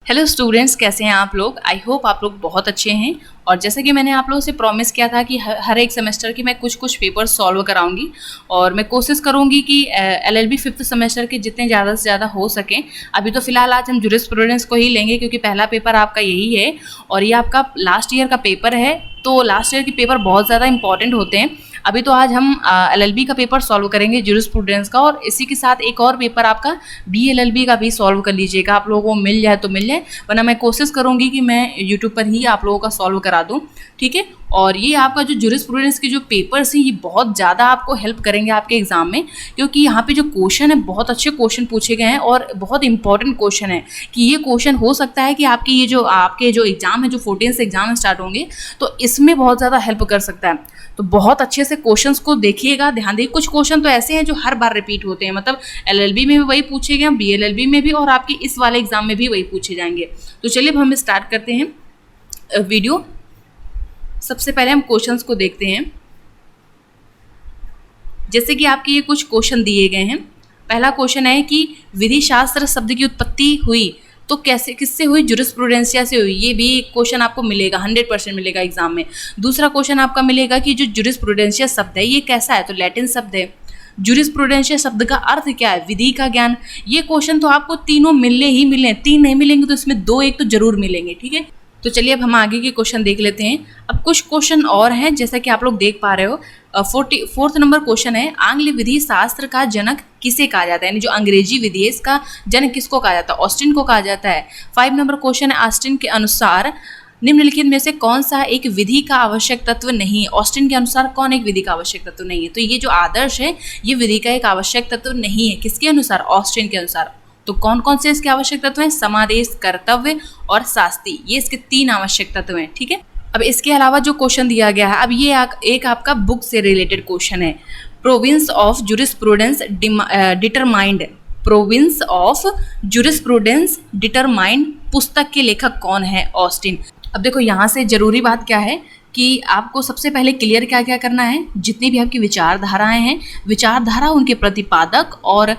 Hello students, कैसे हैं आप लोग। आई होप आप लोग बहुत अच्छे हैं। और जैसा कि मैंने आप लोगों से प्रॉमिस किया था कि हर एक सेमेस्टर की मैं कुछ पेपर सॉल्व कराऊंगी और मैं कोशिश करूंगी कि एलएलबी फिफ्थ सेमेस्टर के जितने ज़्यादा से ज़्यादा हो सकें। अभी तो फिलहाल आज हम जूरिस्प्रूडेंस को ही लेंगे क्योंकि पहला पेपर आपका यही है और ये आपका लास्ट ईयर का पेपर है। तो लास्ट ईयर के पेपर बहुत ज़्यादा इंपॉर्टेंट होते हैं। अभी तो आज हम एलएलबी का पेपर सॉल्व करेंगे जूरिस्प्रूडेंस का, और इसी के साथ एक और पेपर आपका बीएलएलबी का भी सॉल्व कर लीजिएगा। आप लोगों को मिल जाए तो मिल जाए, वरना मैं कोशिश करूंगी कि मैं यूट्यूब पर ही आप लोगों का सॉल्व करा दूं। ठीक है। और ये आपका जो जूरिस्प्रूडेंस के जो पेपर्स हैं ये बहुत ज़्यादा आपको हेल्प करेंगे आपके एग्जाम में, क्योंकि यहाँ पे जो क्वेश्चन है बहुत अच्छे क्वेश्चन पूछे गए हैं और बहुत इंपॉर्टेंट क्वेश्चन है कि ये क्वेश्चन हो सकता है कि आपकी ये जो आपके जो एग्जाम है, जो 14 से एग्जाम स्टार्ट होंगे, तो इसमें बहुत ज़्यादा हेल्प कर सकता है। तो बहुत अच्छे से क्वेश्चंस को देखिएगा, ध्यान दीजिए। कुछ क्वेश्चन तो ऐसे हैं जो हर बार रिपीट होते हैं, मतलब एलएलबी में भी वही पूछे गए, बीएलएलबी में भी, और आपके इस वाले एग्जाम में भी वही पूछे जाएंगे। तो चलिए अब हम स्टार्ट करते हैं वीडियो। सबसे पहले हम क्वेश्चंस को देखते हैं। जैसे कि आपके ये कुछ क्वेश्चन दिए गए हैं। पहला क्वेश्चन है कि विधि शास्त्र शब्द की उत्पत्ति हुई तो कैसे, किससे हुई? जूरिस्प्रूडेंसिया से हुई। ये भी क्वेश्चन आपको मिलेगा, 100% मिलेगा एग्जाम में। दूसरा क्वेश्चन आपका मिलेगा कि जो जूरिस्प्रूडेंसिया शब्द है ये कैसा है? तो लैटिन शब्द है। जूरिस्प्रूडेंसिया शब्द का अर्थ क्या है? विधि का ज्ञान। ये क्वेश्चन तो आपको तीनों मिलने ही मिलने, 3 नहीं मिलेंगे तो इसमें 2 एक तो जरूर मिलेंगे। ठीक है। तो चलिए अब हम आगे के क्वेश्चन देख लेते हैं। अब कुछ क्वेश्चन और हैं, जैसा कि आप लोग देख पा रहे हो। 44 नंबर क्वेश्चन है, आंग्ल विधि शास्त्र का जनक किसे कहा जाता है? यानी जो अंग्रेजी विधि है इसका जनक किसको कहा जाता है? ऑस्टिन को कहा जाता है। 5 नंबर क्वेश्चन है, ऑस्टिन के अनुसार निम्नलिखित में से कौन सा एक विधि का आवश्यक तत्व नहीं है? ऑस्टिन के अनुसार कौन एक विधि का आवश्यक तत्व नहीं है? तो ये जो आदर्श है ये विधि का एक आवश्यक तत्व नहीं है। किसके अनुसार? ऑस्टिन के अनुसार। तो कौन कौन से इसके आवश्यक तत्व हैं? समादेश, कर्तव्य और शास्ति। ये इसके 3 आवश्यक तत्व हैं। ठीक है। अब इसके अलावा जो क्वेश्चन दिया गया है, अब ये एक आपका बुक से रिलेटेड क्वेश्चन है। Province of jurisprudence determined, province of jurisprudence determined पुस्तक के लेखक कौन है? ऑस्टिन। अब देखो यहाँ से जरूरी बात क्या है कि आपको सबसे पहले क्लियर क्या क्या करना है। जितनी भी आपकी विचारधाराएं हैं, विचारधारा, उनके प्रतिपादक और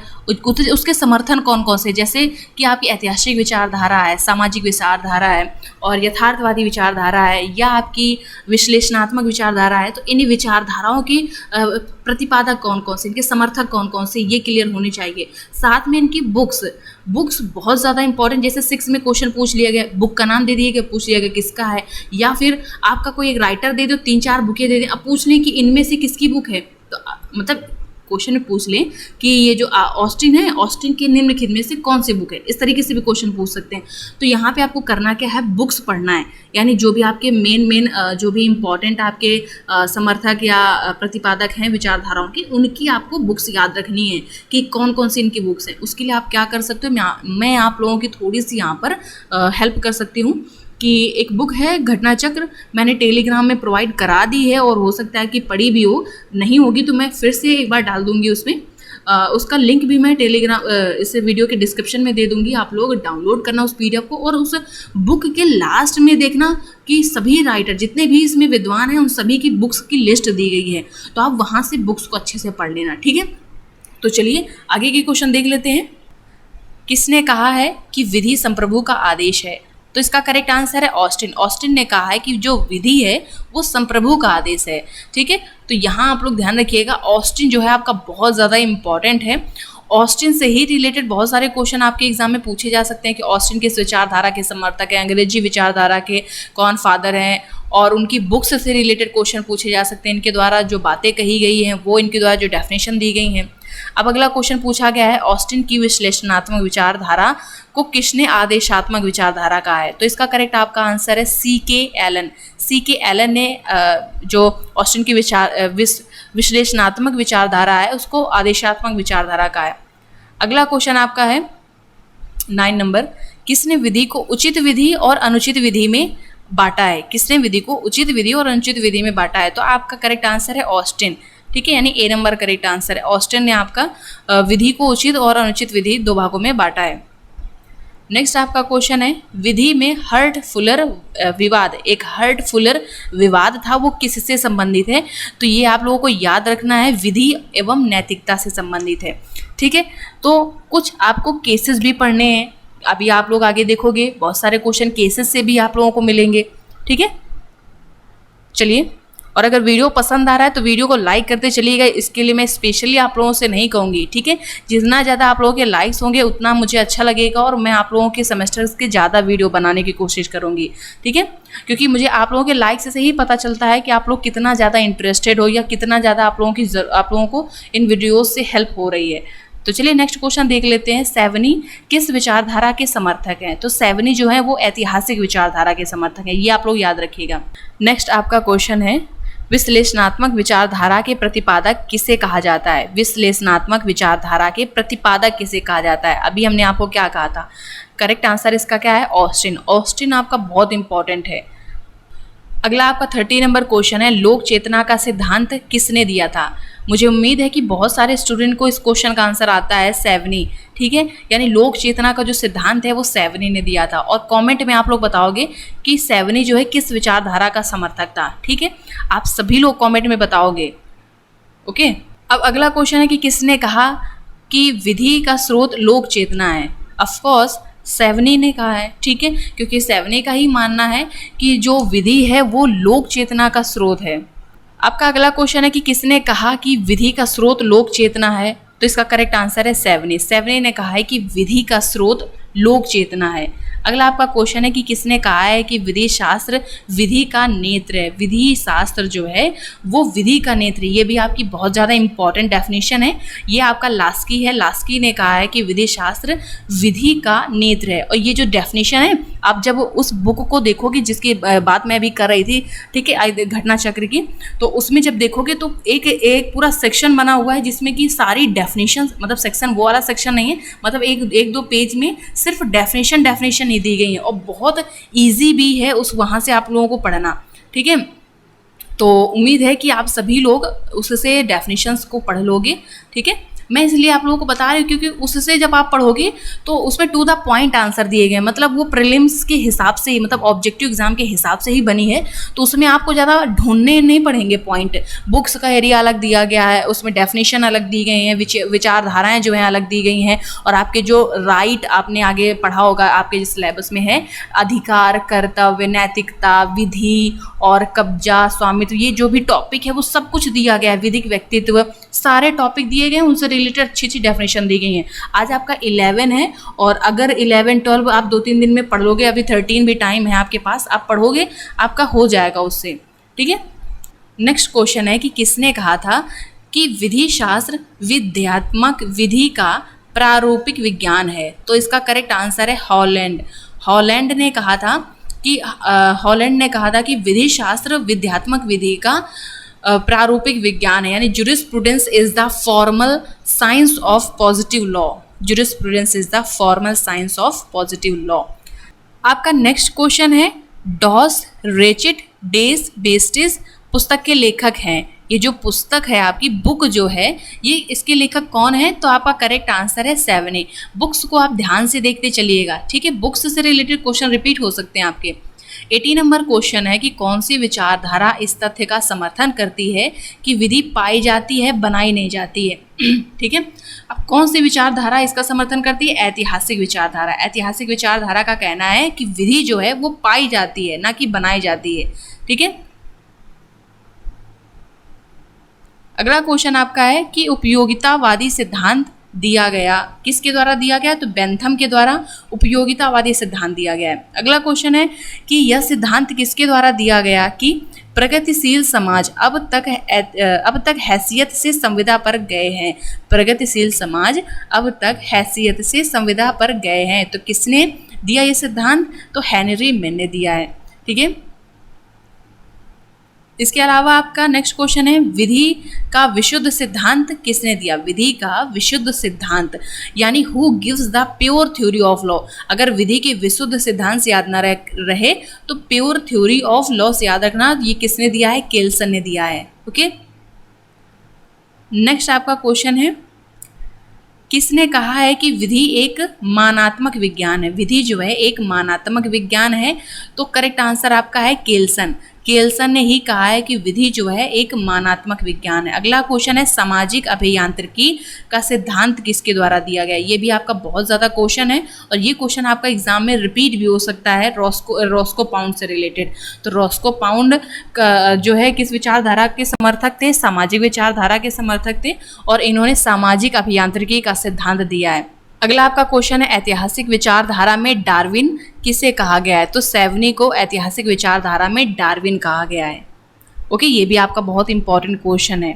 उसके समर्थन कौन कौन से, जैसे कि आपकी ऐतिहासिक विचारधारा है, सामाजिक विचारधारा है और यथार्थवादी विचारधारा है, या आपकी विश्लेषणात्मक विचारधारा है। तो इन विचारधाराओं की प्रतिपादक कौन कौन से, इनके समर्थक कौन कौन से, ये क्लियर होनी चाहिए। साथ में इनकी बुक्स बहुत ज़्यादा इंपॉर्टेंट। जैसे 6 में क्वेश्चन पूछ लिया गया, बुक का नाम दे दिए गया, पूछ लिया गया किसका है, या फिर आपका कोई एक राइटर दे दो, 3-4 बुकें दे दें, अब पूछ लें कि इनमें से किसकी बुक है। तो मतलब क्वेश्चन में पूछ लें कि ये जो ऑस्टिन है, ऑस्टिन के निम्नलिखित में से कौन सी बुक है। इस तरीके से भी क्वेश्चन पूछ सकते हैं। तो यहाँ पे आपको करना क्या है? बुक्स पढ़ना है। यानी जो भी आपके मेन जो भी इंपॉर्टेंट आपके समर्थक या प्रतिपादक हैं विचारधाराओं की, उनकी आपको बुक्स याद रखनी है कि कौन कौन सी इनकी बुक्स हैं। उसके लिए आप क्या कर सकते हो, मैं आप लोगों की थोड़ी सी यहाँ पर हेल्प कर सकती हूँ कि एक बुक है घटना चक्र, मैंने टेलीग्राम में प्रोवाइड करा दी है और हो सकता है कि पढ़ी भी हो, नहीं होगी तो मैं फिर से एक बार डाल दूंगी उसमें। उसका लिंक भी मैं टेलीग्राम इस वीडियो के डिस्क्रिप्शन में दे दूंगी। आप लोग डाउनलोड करना उस पीडीएफ को, और उस बुक के लास्ट में देखना कि सभी राइटर जितने भी इसमें विद्वान हैं उन सभी की बुक्स की लिस्ट दी गई है। तो आप वहाँ से बुक्स को अच्छे से पढ़ लेना। ठीक है। तो चलिए आगे के क्वेश्चन देख लेते हैं। किसने कहा है कि विधि संप्रभु का आदेश है? तो इसका करेक्ट आंसर है ऑस्टिन। ऑस्टिन ने कहा है कि जो विधि है वो संप्रभु का आदेश है। ठीक है। तो यहाँ आप लोग ध्यान रखिएगा, ऑस्टिन जो है आपका बहुत ज़्यादा इंपॉर्टेंट है। ऑस्टिन से ही रिलेटेड बहुत सारे क्वेश्चन आपके एग्जाम में पूछे जा सकते हैं कि ऑस्टिन किस विचारधारा के समर्थक हैं, अंग्रेजी विचारधारा के कौन फादर हैं, और उनकी बुक्स से रिलेटेड क्वेश्चन पूछे जा सकते हैं। इनके द्वारा जो बातें कही गई हैं वो, इनके द्वारा जो डेफिनेशन दी गई हैं। अब अगला क्वेश्चन पूछा गया है, ऑस्टिन की विश्लेषणात्मक विचारधारा को किसने आदेशात्मक विचारधारा कहा है? तो इसका करेक्ट आपका आंसर है C.K. एलन। C.K. एलन ने जो ऑस्टिन की विश्लेषणात्मक विचारधारा है उसको आदेशात्मक विचारधारा कहा है। अगला क्वेश्चन आपका है 9 नंबर, किसने विधि को उचित विधि और अनुचित विधि में बांटा है? किसने विधि को उचित विधि और अनुचित विधि में बांटा है? तो आपका करेक्ट आंसर है ऑस्टिन। ठीक है। यानी A नंबर करेक्ट आंसर है। ऑस्टिन ने आपका विधि को उचित और अनुचित विधि 2 भागों में बांटा है। नेक्स्ट आपका क्वेश्चन है, विधि में हर्ट फुलर विवाद, एक हर्ट फुलर विवाद था, वो किससे संबंधित है? तो ये आप लोगों को याद रखना है, विधि एवं नैतिकता से संबंधित है। ठीक है। तो कुछ आपको केसेस भी पढ़ने हैं, अभी आप लोग आगे देखोगे बहुत सारे क्वेश्चन केसेस से भी आप लोगों को मिलेंगे, ठीक है। चलिए, और अगर वीडियो पसंद आ रहा है तो वीडियो को लाइक करते चलिएगा। इसके लिए मैं स्पेशली आप लोगों से नहीं कहूँगी, ठीक है। जितना ज़्यादा आप लोगों के लाइक्स होंगे उतना मुझे अच्छा लगेगा और मैं आप लोगों के सेमेस्टर्स के ज़्यादा वीडियो बनाने की कोशिश करूँगी, ठीक है। क्योंकि मुझे आप लोगों के लाइक से ही पता चलता है कि आप लोग कितना ज़्यादा इंटरेस्टेड हो या कितना ज़्यादा आप लोगों को इन वीडियोज़ से हेल्प हो रही है। तो चलिए नेक्स्ट क्वेश्चन देख लेते हैं। सैवनी किस विचारधारा के समर्थक हैं? तो सैवनी जो है वो ऐतिहासिक विचारधारा के समर्थक हैं, ये आप लोग याद रखिएगा। नेक्स्ट आपका क्वेश्चन है, विश्लेषणात्मक विचारधारा के प्रतिपादक किसे कहा जाता है? विश्लेषणात्मक विचारधारा के प्रतिपादक किसे कहा जाता है? अभी हमने आपको क्या कहा था? करेक्ट आंसर इसका क्या है? ऑस्टिन। ऑस्टिन आपका बहुत इंपॉर्टेंट है। अगला आपका 30 नंबर क्वेश्चन है, लोक चेतना का सिद्धांत किसने दिया था? मुझे उम्मीद है कि बहुत सारे स्टूडेंट को इस क्वेश्चन का आंसर आता है, सैवनी, ठीक है। यानी लोक चेतना का जो सिद्धांत है वो सैवनी ने दिया था। और कमेंट में आप लोग बताओगे कि सैवनी जो है किस विचारधारा का समर्थक था, ठीक है। आप सभी लोग कमेंट में बताओगे, ओके। अब अगला क्वेश्चन है कि किसने कहा कि विधि का स्रोत लोक चेतना है? ऑफकोर्स सैवनी ने कहा है, ठीक है, क्योंकि सैवनी का ही मानना है कि जो विधि है वो लोक चेतना का स्रोत है। आपका अगला क्वेश्चन है कि किसने कहा कि विधि का स्रोत लोक चेतना है? तो इसका करेक्ट आंसर है सैवनी। सैवनी ने कहा है कि विधि का स्रोत लोक चेतना है। अगला आपका क्वेश्चन है कि किसने कहा है कि विधि शास्त्र विधि का नेत्र है? विधि शास्त्र जो है वो विधि का नेत्र है। ये भी आपकी बहुत ज़्यादा इंपॉर्टेंट डेफिनेशन है। ये आपका लास्की है। लास्की ने कहा है कि विधि शास्त्र विधि का नेत्र है। और ये जो डेफिनेशन है, आप जब उस बुक को देखोगे जिसकी बात मैं अभी कर रही थी, ठीक है, घटना चक्र की, तो उसमें जब देखोगे तो एक पूरा सेक्शन बना हुआ है जिसमें कि सारी डेफिनेशन, मतलब सेक्शन वो वाला सेक्शन नहीं है, मतलब एक दो पेज में सिर्फ डेफिनेशन नहीं दी गई है और बहुत इजी भी है उस वहाँ से आप लोगों को पढ़ना, ठीक है। तो उम्मीद है कि आप सभी लोग उससे डेफिनेशंस को पढ़ लोगे, ठीक है। मैं इसलिए आप लोगों को बता रही हूँ क्योंकि उससे जब आप पढ़ोगे तो उसमें टू द पॉइंट आंसर दिए गए, मतलब वो प्रीलिम्स के हिसाब से ही, मतलब ऑब्जेक्टिव एग्जाम के हिसाब से ही बनी है। तो उसमें आपको ज़्यादा ढूंढने नहीं पड़ेंगे पॉइंट। बुक्स का एरिया अलग दिया गया है, उसमें डेफिनेशन अलग दी गई हैं, विचारधाराएँ जो हैं अलग दी गई हैं। और आपके जो राइट आपने आगे पढ़ा होगा, आपके जिस सिलेबस में है, अधिकार, कर्तव्य, नैतिकता, विधि और कब्जा, स्वामित्व, ये जो भी टॉपिक है वो सब कुछ दिया गया है। विधिक व्यक्तित्व, सारे टॉपिक दिए गए हैं, उनसे रिलेटेड अच्छी अच्छी डेफिनेशन दी गई हैं। आज आपका 11 है और अगर 11, 12 आप 2-3 दिन में पढ़ लोगे, अभी 13 भी टाइम है आपके पास, आप पढ़ोगे, आपका हो जाएगा उससे, ठीक है। नेक्स्ट क्वेश्चन है कि किसने कहा था कि विधि शास्त्र विध्यात्मक विधि का प्रारूपिक विज्ञान है? तो इसका करेक्ट आंसर है हॉलैंड। हॉलैंड ने कहा था कि विधि शास्त्र विध्यात्मक विधि का प्रारूपिक विज्ञान है, यानी jurisprudence is the formal science of positive law. Jurisprudence is the formal science of positive law. आपका नेक्स्ट क्वेश्चन है, डॉस रेचिट डेस बेस्टिस पुस्तक के लेखक हैं। ये जो पुस्तक है आपकी बुक जो है, ये इसके लेखक कौन है? तो आपका करेक्ट आंसर है सैवनी। बुक्स को आप ध्यान से देखते चलिएगा, ठीक है। बुक्स से रिलेटेड क्वेश्चन रिपीट हो सकते हैं आपके। 80 नंबर क्वेश्चन है कि कौन सी विचारधारा इस तथ्य का समर्थन करती है कि विधि पाई जाती है, बनाई नहीं जाती है, ठीक है। अब कौन सी विचारधारा इसका समर्थन करती है? ऐतिहासिक विचारधारा। ऐतिहासिक विचारधारा का कहना है कि विधि जो है वो पाई जाती है, ना कि बनाई जाती है, ठीक है। अगला क्वेश्चन आपका है कि उपयोगितावादी सिद्धांत दिया गया, किसके द्वारा दिया गया? तो बेंथम के द्वारा उपयोगितावादी सिद्धांत दिया गया है। अगला क्वेश्चन है कि यह सिद्धांत किसके द्वारा दिया गया कि प्रगतिशील समाज अब तक हैसियत से संविदा पर गए हैं। प्रगतिशील समाज अब तक हैसियत से संविदा पर गए हैं। तो किसने दिया ये सिद्धांत? तो हेनरी मेन ने दिया है, ठीक है। इसके अलावा आपका नेक्स्ट क्वेश्चन है, विधि का विशुद्ध सिद्धांत किसने दिया? विधि का विशुद्ध सिद्धांत यानी who gives the pure theory of law. अगर विधि के विशुद्ध सिद्धांत से याद ना रहे तो प्योर थ्योरी ऑफ लॉ से याद रखना। ये किसने दिया है? केल्सन ने दिया है, ओके। नेक्स्ट आपका क्वेश्चन है, किसने कहा है कि विधि एक मानात्मक विज्ञान है? विधि जो है एक मानात्मक विज्ञान है। तो करेक्ट आंसर आपका है केल्सन। केल्सन ने ही कहा है कि विधि जो है एक मानात्मक विज्ञान है। अगला क्वेश्चन है सामाजिक अभियांत्रिकी का सिद्धांत किसके द्वारा दिया गया है। ये भी आपका बहुत ज़्यादा क्वेश्चन है और ये क्वेश्चन आपका एग्जाम में रिपीट भी हो सकता है रॉस्को पाउंड से रिलेटेड। तो रॉस्को पाउंड जो है किस विचारधारा के समर्थक थे, सामाजिक विचारधारा के समर्थक थे और इन्होंने सामाजिक अभियांत्रिकी का सिद्धांत दिया है। अगला आपका क्वेश्चन है ऐतिहासिक विचारधारा में डार्विन किसे कहा गया है। तो सेवनी को ऐतिहासिक विचारधारा में डार्विन कहा गया है। ओके, ये भी आपका बहुत इंपॉर्टेंट क्वेश्चन है।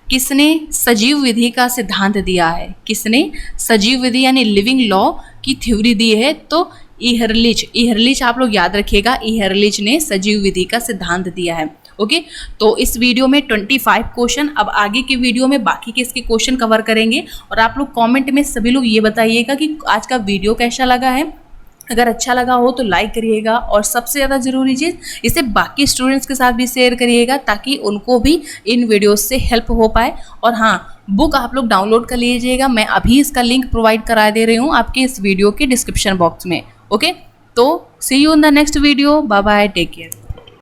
किसने सजीव विधि का सिद्धांत दिया है, किसने सजीव विधि यानी लिविंग लॉ की थ्योरी दी है। तो इहरलिच आप लोग याद रखिएगा, इहरलिच ने सजीव विधि का सिद्धांत दिया है। ओके, तो इस वीडियो में 25 क्वेश्चन, अब आगे के वीडियो में बाकी के इसके क्वेश्चन कवर करेंगे। और आप लोग कमेंट में सभी लोग ये बताइएगा कि आज का वीडियो कैसा लगा है। अगर अच्छा लगा हो तो लाइक करिएगा और सबसे ज़्यादा ज़रूरी चीज़ इसे बाकी स्टूडेंट्स के साथ भी शेयर करिएगा ताकि उनको भी इन वीडियोस से हेल्प हो पाए। और हाँ, बुक आप लोग डाउनलोड कर लीजिएगा, मैं अभी इसका लिंक प्रोवाइड करा दे रही हूँ आपके इस वीडियो के डिस्क्रिप्शन बॉक्स में। ओके, तो see you in the next video, bye bye, take care.